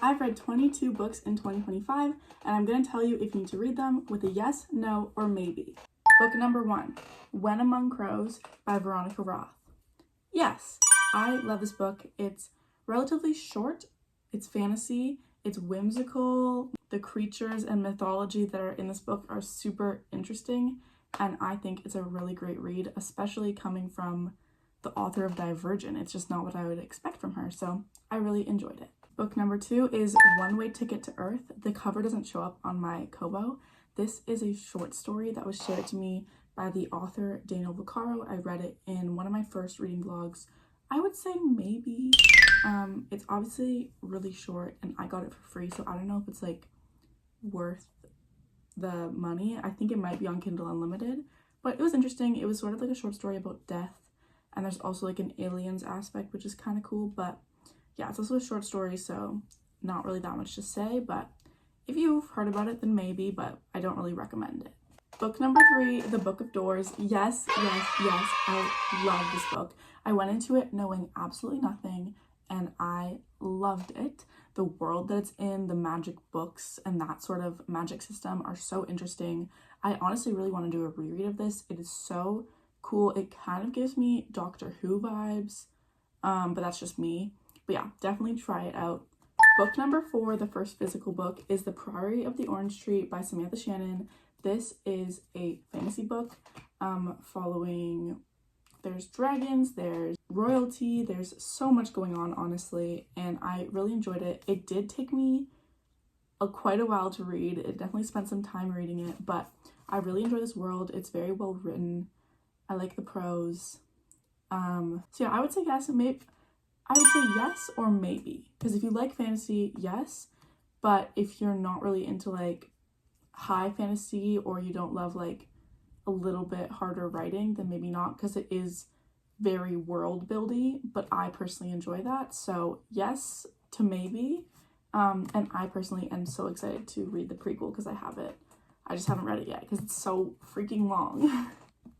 I've read 22 books in 2025, and I'm going to tell you if you need to read them with a yes, no, or maybe. Book number 1, When Among Crows by Veronica Roth. Yes, I love this book. It's relatively short, it's fantasy, it's whimsical. The creatures and mythology that are in this book are super interesting, and I think it's a really great read, especially coming from the author of Divergent. It's just not what I would expect from her, so I really enjoyed it. Book number 2 is One Way Ticket to Earth. The cover doesn't show up on my Kobo. This is a short story that was shared to me by the author Daniel Vaccaro. I read it in one of my first reading vlogs. I would say maybe. It's obviously really short and I got it for free, so I don't know if it's like worth the money. I think it might be on Kindle Unlimited, but it was interesting. It was sort of like a short story about death, and there's also like an aliens aspect, which is kind of cool. But yeah, it's also a short story, so not really that much to say, but if you've heard about it, then maybe, but I don't really recommend it. Book number 3, The Book of Doors. Yes, I love this book. I went into it knowing absolutely nothing, and I loved it. The world that it's in, the magic books, and that sort of magic system are so interesting. I honestly really want to do a reread of this. It is so cool. It kind of gives me Doctor Who vibes, but that's just me. But yeah, definitely try it out. Book number 4, the first physical book, is The Priory of the Orange Tree by Samantha Shannon. This is a fantasy book following, there's dragons, there's royalty, there's so much going on, honestly, and I really enjoyed it. It did take me quite a while to read. It definitely spent some time reading it, but I really enjoy this world. It's very well written. I like the prose. So yeah, I would say yes, maybe. I would say yes or maybe, because if you like fantasy, yes, but if you're not really into like high fantasy or you don't love like a little bit harder writing, then maybe not, because it is very world buildy, but I personally enjoy that. So yes to maybe. And I personally am so excited to read the prequel because I have it. I just haven't read it yet because it's so freaking long.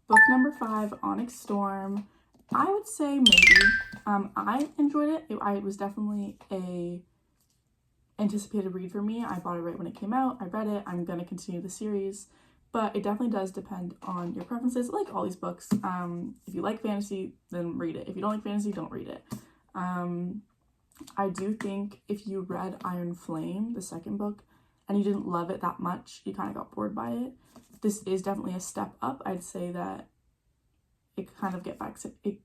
Book number 5, Onyx Storm. I would say maybe. I enjoyed it. It was definitely a anticipated read for me. I bought it right when it came out. I read it. I'm gonna continue the series, but it definitely does depend on your preferences, like all these books. If you like fantasy, then read it. If you don't like fantasy, don't read it. I do think if you read Iron Flame, the second book, and you didn't love it that much, you kind of got bored by it, this is definitely a step up. I'd say that it kind of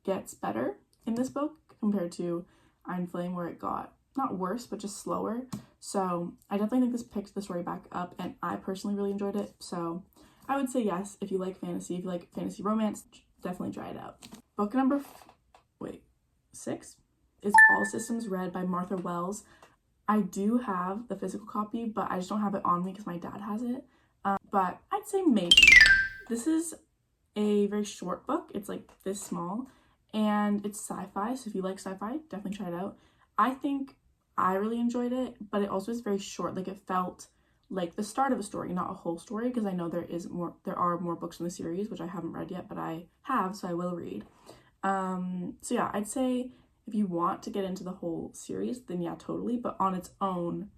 gets better in this book compared to Iron Flame, where it got not worse, but just slower. So I definitely think this picks the story back up, and I personally really enjoyed it. So I would say yes if you like fantasy. If you like fantasy romance, definitely try it out. Book number 6 is All Systems Red by Martha Wells. I do have the physical copy, but I just don't have it on me because my dad has it. But I'd say maybe. This is a very short book. It's like this small, and it's sci-fi, so if you like sci-fi, definitely try it out. I think I really enjoyed it, but it also is very short. Like, it felt like the start of a story, not a whole story, because I know there are more books in the series, which I haven't read yet, but I have, so I will read. So yeah, I'd say if you want to get into the whole series, then yeah, totally, but on its own,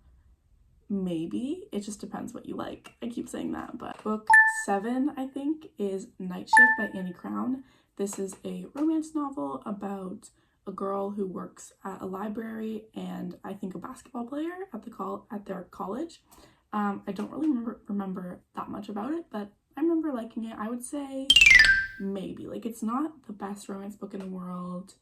maybe. It just depends what you like. I keep saying that. But book 7, I think, is Night Shift by Annie Crown. This is a romance novel about a girl who works at a library and I think a basketball player at their college. I don't really remember that much about it, but I remember liking it. I would say maybe. Like, it's not the best romance book in the world.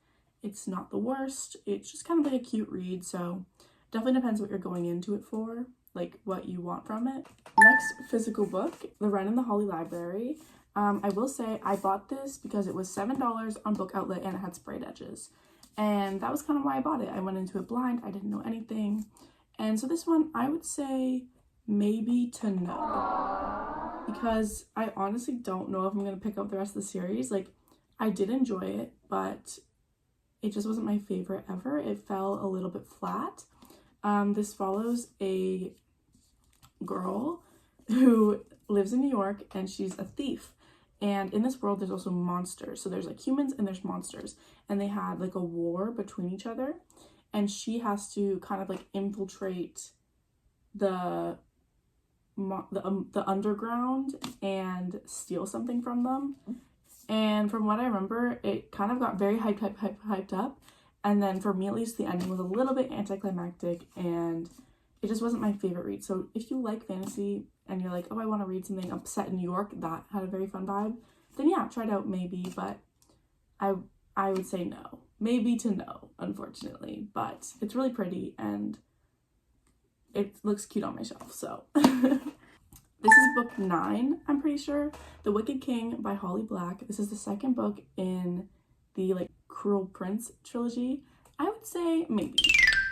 It's not the worst. It's just kind of like a cute read, so definitely depends what you're going into it for, like what you want from it. Next physical book, The Wren and the Holly Library. I will say I bought this because it was $7 on Book Outlet and it had sprayed edges. And that was kind of why I bought it. I went into it blind. I didn't know anything. And so this one, I would say maybe to no. Because I honestly don't know if I'm going to pick up the rest of the series. Like, I did enjoy it, but it just wasn't my favorite ever. It fell a little bit flat. This follows a girl who lives in New York and she's a thief. And in this world, there's also monsters. So there's like humans and there's monsters. And they had like a war between each other. and she has to kind of like infiltrate the underground and steal something from them. And from what I remember, it kind of got very hyped up. And then for me, at least, the ending was a little bit anticlimactic, and it just wasn't my favorite read. So if you like fantasy and you're like, oh, I want to read something set in New York that had a very fun vibe, then yeah, try it out maybe. But I would say no. Maybe to no, unfortunately. But it's really pretty and it looks cute on my shelf, so. This is book 9, I'm pretty sure. The Wicked King by Holly Black. This is the second book in the like Cruel Prince trilogy. I would say maybe.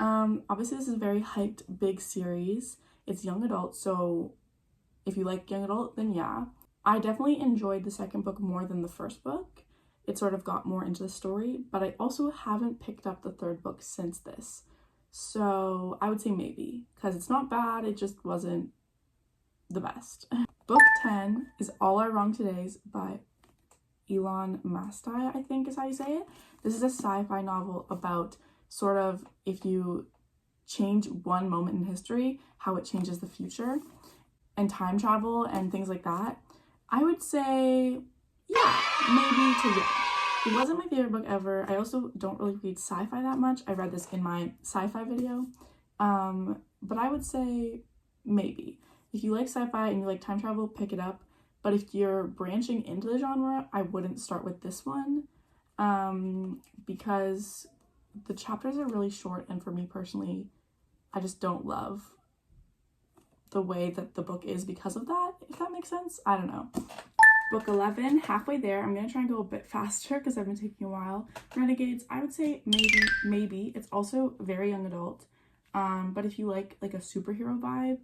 Obviously this is a very hyped big series. It's young adult, so if you like young adult, then yeah. I definitely enjoyed the second book more than the first book. It sort of got more into the story, but I also haven't picked up the third book since this. So I would say maybe, because it's not bad, it just wasn't the best. Book 10 is All Our Wrong Todays by Elon Mastai, I think is how you say it. This is a sci-fi novel about sort of if you change one moment in history, how it changes the future, and time travel and things like that. I would say, yeah, maybe to yeah. It wasn't my favorite book ever. I also don't really read sci-fi that much. I read this in my sci-fi video. But I would say maybe. If you like sci-fi and you like time travel, pick it up. But if you're branching into the genre, I wouldn't start with this one. Because the chapters are really short, and for me personally, I just don't love the way that the book is because of that, if that makes sense. I don't know. Book 11, halfway there. I'm going to try and go a bit faster because I've been taking a while. Renegades, I would say maybe. It's also very young adult. But if you like a superhero vibe,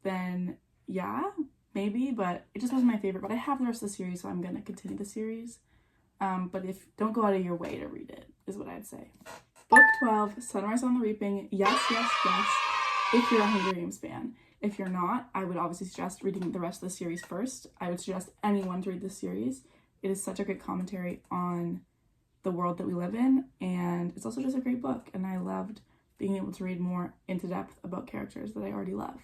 then yeah, maybe. But it just wasn't my favorite. But I have the rest of the series, so I'm going to continue the series. But don't go out of your way to read it, is what I'd say. Book 12, Sunrise on the Reaping. Yes, if you're a Hunger Games fan. If you're not, I would obviously suggest reading the rest of the series first. I would suggest anyone to read this series. It is such a great commentary on the world that we live in, and it's also just a great book, and I loved being able to read more into depth about characters that I already love.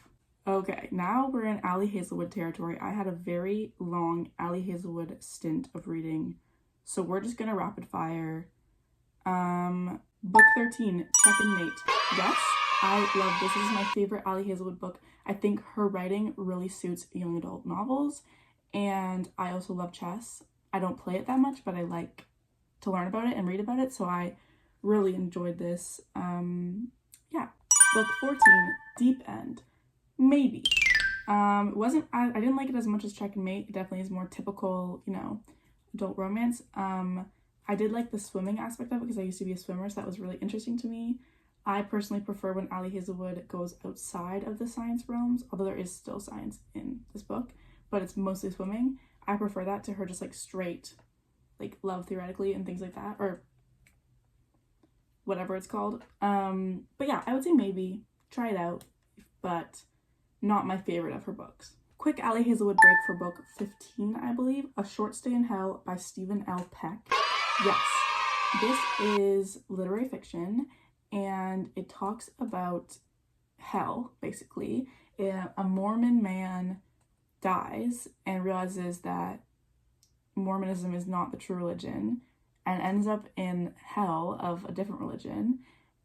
Okay, now we're in Ali Hazelwood territory. I had a very long Ali Hazelwood stint of reading, so we're just gonna rapid fire. Book 13, Check and Mate. Yes, I love this. This is my favorite Ali Hazelwood book. I think her writing really suits young adult novels, and I also love chess. I don't play it that much, but I like to learn about it and read about it, so I really enjoyed this. Yeah. Book 14, Deep End. Maybe. I didn't like it as much as Check and Mate. It definitely is more typical, adult romance. I did like the swimming aspect of it because I used to be a swimmer, so that was really interesting to me. I personally prefer when Ali Hazelwood goes outside of the science realms, although there is still science in this book, but it's mostly swimming. I prefer that to her just straight, love theoretically and things like that, or whatever it's called. But yeah, I would say maybe, try it out, but not my favorite of her books. Quick Ali Hazelwood break for book 15, I believe, A Short Stay in Hell by Stephen L. Peck. Yes, this is literary fiction, and it talks about hell, basically. A Mormon man dies and realizes that Mormonism is not the true religion and ends up in hell of a different religion.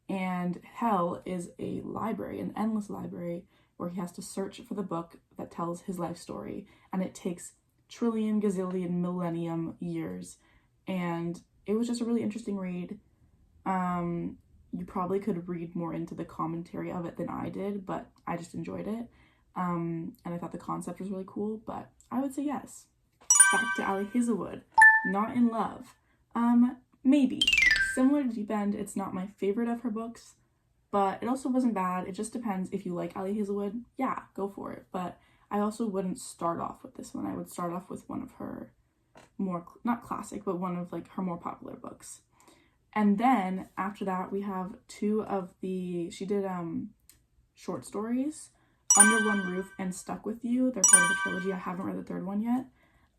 And hell is a library, an endless library, where he has to search for the book that tells his life story. And it takes trillion, gazillion, millennium years. And it was just a really interesting read. You probably could read more into the commentary of it than I did, but I just enjoyed it. And I thought the concept was really cool, but I would say yes. Back to Ali Hazelwood. Not in Love. Maybe. Similar to Deep End, it's not my favorite of her books, but it also wasn't bad. It just depends. If you like Ali Hazelwood, yeah, go for it. But I also wouldn't start off with this one. I would start off with one of her more, not classic, but one of her more popular books. And then after that, we have she did short stories, Under One Roof and Stuck With You. They're part of the trilogy. I haven't read the third one yet.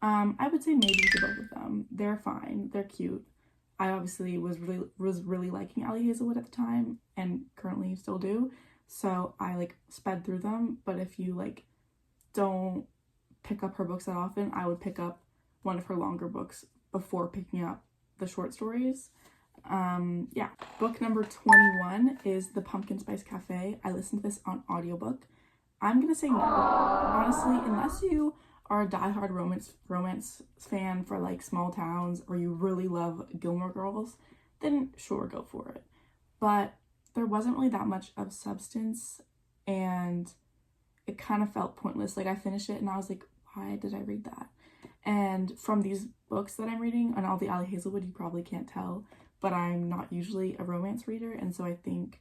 I would say maybe to both of them. They're fine. They're cute. I obviously was really liking Allie Hazelwood at the time, and currently still do, so I like sped through them. But if you like don't pick up her books that often, I would pick up one of her longer books before picking up the short stories. Yeah. Book number 21 is The Pumpkin Spice Cafe. I listened to this on audiobook. I'm gonna say no. Honestly, unless you are a diehard romance fan for like small towns, or you really love Gilmore Girls, then sure, go for it. But there wasn't really that much of substance, and it kind of felt pointless. Like, I finished it and I was like, why did I read that? And from these books that I'm reading, and all the Allie Hazelwood, you probably can't tell, but I'm not usually a romance reader, and so I think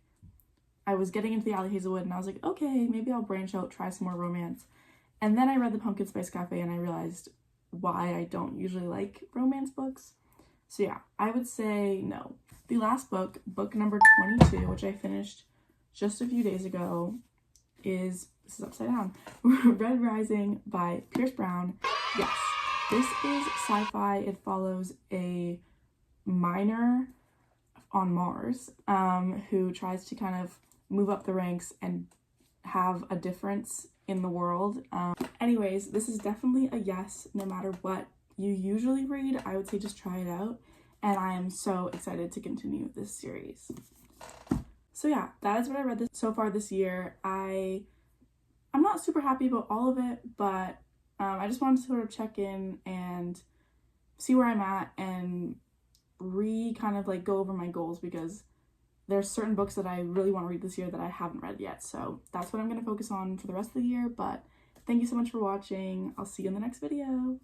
I was getting into the Allie Hazelwood and I was like, okay, maybe I'll branch out, try some more romance. And then I read The Pumpkin Spice Cafe and I realized why I don't usually like romance books. So yeah, I would say no. The last book, book number 22, which I finished just a few days ago, is, this is upside down, Red Rising by Pierce Brown. Yes, this is sci-fi. It follows a miner on Mars who tries to kind of move up the ranks and have a difference in the world. Anyways, this is definitely a yes, no matter what you usually read. I would say just try it out, and I am so excited to continue this series. So yeah, that is what I read so far this year. I'm not super happy about all of it, but I just wanted to sort of check in and see where I'm at and kind of like go over my goals, because there's certain books that I really want to read this year that I haven't read yet. So that's what I'm going to focus on for the rest of the year. But thank you so much for watching. I'll see you in the next video.